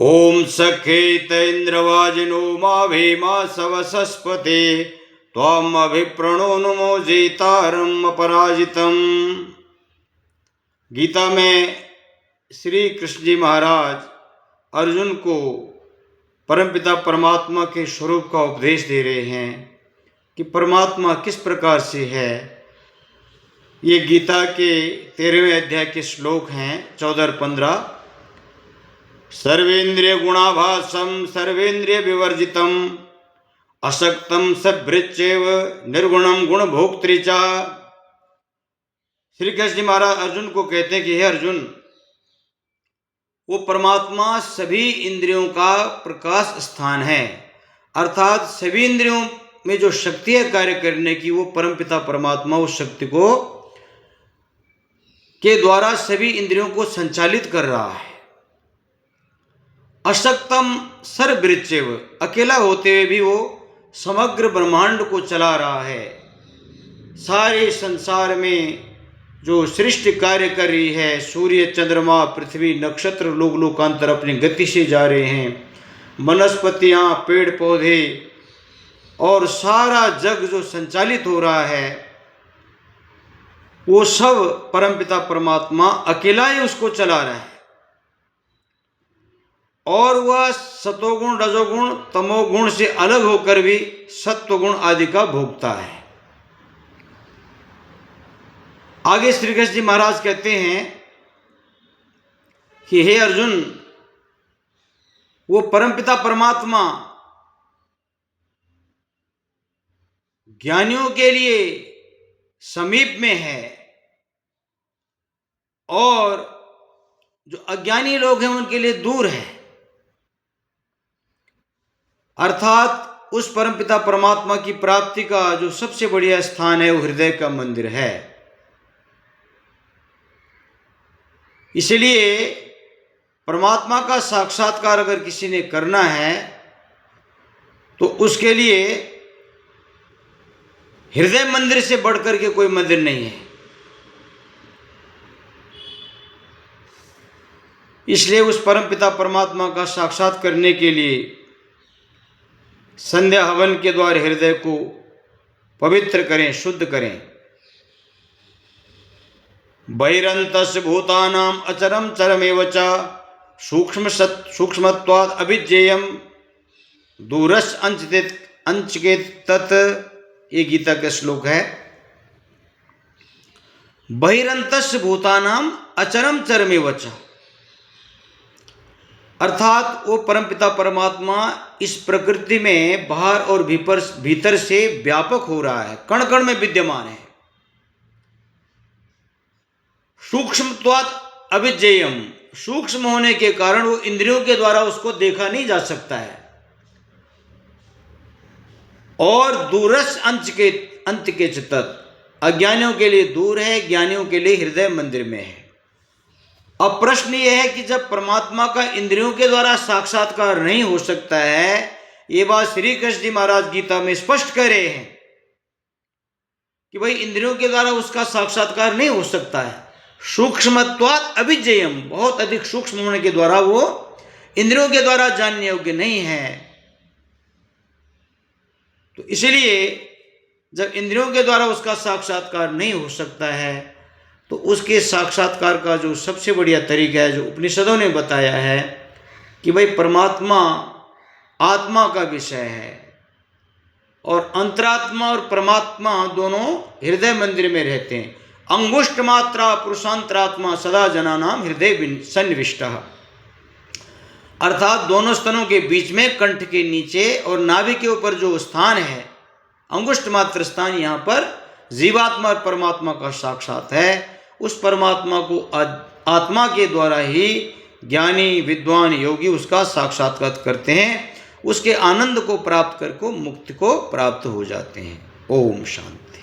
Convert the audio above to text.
ओम सखेत इंद्रवाजिनो मा भीमा सवसस्पते त्वाम अभिप्रणो नुमो जेतारम अपराजितम। गीता में श्री कृष्ण जी महाराज अर्जुन को परमपिता परमात्मा के स्वरूप का उपदेश दे रहे हैं कि परमात्मा किस प्रकार से है। ये गीता के 13वें अध्याय के श्लोक हैं 14 और 15। सर्वेन्द्रिय गुणाभासम सर्वेन्द्रिय विवर्जितम असक्तम सभृच्चैव निर्गुणम गुण भोक्तृचा। श्री कृष्ण जी महाराज अर्जुन को कहते हैं कि हे अर्जुन, वो परमात्मा सभी इंद्रियों का प्रकाश स्थान है, अर्थात सभी इंद्रियों में जो शक्ति है कार्य करने की, वो परमपिता परमात्मा उस शक्ति को के द्वारा सभी इंद्रियों को संचालित कर रहा है। अशक्तम सर्वभृच्चैव, अकेला होते हुए भी वो समग्र ब्रह्मांड को चला रहा है। सारे संसार में जो सृष्टि कार्य कर रही है, सूर्य चंद्रमा पृथ्वी नक्षत्र लोक लोकांतर अपनी गति से जा रहे हैं। वनस्पतियाँ पेड़ पौधे और सारा जग जो संचालित हो रहा है, वो सब परमपिता परमात्मा अकेला ही उसको चला रहा है। और वह सतोगुण रजोगुण तमोगुण से अलग होकर भी सत्वगुण आदि का भोगता है। आगे श्री कृष्ण जी महाराज कहते हैं कि हे अर्जुन, वो परमपिता परमात्मा ज्ञानियों के लिए समीप में है और जो अज्ञानी लोग हैं उनके लिए दूर है। अर्थात उस परमपिता परमात्मा की प्राप्ति का जो सबसे बढ़िया स्थान है वो हृदय का मंदिर है। इसलिए परमात्मा का साक्षात्कार अगर किसी ने करना है तो उसके लिए हृदय मंदिर से बढ़कर के कोई मंदिर नहीं है। इसलिए उस परमपिता परमात्मा का साक्षात करने के लिए संध्या हवन के द्वारा हृदय को पवित्र करें, शुद्ध करें। बहिरंतस्य भूतानाम अचरम चरमेव च सूक्ष्मत्वाद अभिज्ञेयम दूरस् अंचकेत तत्। ये गीता का श्लोक है। बहिरंतस्य भूतानाम अचरम चरमेव च, अर्थात वो परमपिता परमात्मा इस प्रकृति में बाहर और भीतर से व्यापक हो रहा है, कण कण में विद्यमान है। सूक्ष्मत्वात् अविज्ञेयम, सूक्ष्म होने के कारण वो इंद्रियों के द्वारा उसको देखा नहीं जा सकता है। और दूरस् अंत के चित्त, अज्ञानियों के लिए दूर है, ज्ञानियों के लिए हृदय मंदिर में है। अब प्रश्न यह है कि जब परमात्मा का इंद्रियों के द्वारा साक्षात्कार नहीं हो सकता है, ये बात श्री कृष्ण जी महाराज गीता में स्पष्ट कर रहे हैं कि भाई इंद्रियों के द्वारा उसका साक्षात्कार नहीं हो सकता है। सूक्ष्मत्वात् अभिज्ञेयम, बहुत अधिक सूक्ष्म होने के द्वारा वो इंद्रियों के द्वारा जानने योग्य नहीं है। तो इसलिए जब इंद्रियों के द्वारा उसका साक्षात्कार नहीं हो सकता है तो उसके साक्षात्कार का जो सबसे बढ़िया तरीका है, जो उपनिषदों ने बताया है कि भाई परमात्मा आत्मा का विषय है और अंतरात्मा और परमात्मा दोनों हृदय मंदिर में रहते हैं। अंगुष्ठ मात्रा पुरुषांतरात्मा सदा जनानाम हृदय सन्निविष्टः, अर्थात दोनों स्तनों के बीच में कंठ के नीचे और नाभि के ऊपर जो स्थान है, अंगुष्ठ मात्र स्थान, यहाँ पर जीवात्मा और परमात्मा का साक्षात है। उस परमात्मा को आत्मा के द्वारा ही ज्ञानी विद्वान योगी उसका साक्षात्कार करते हैं, उसके आनंद को प्राप्त करके मुक्ति को प्राप्त हो जाते हैं। ओम शांति।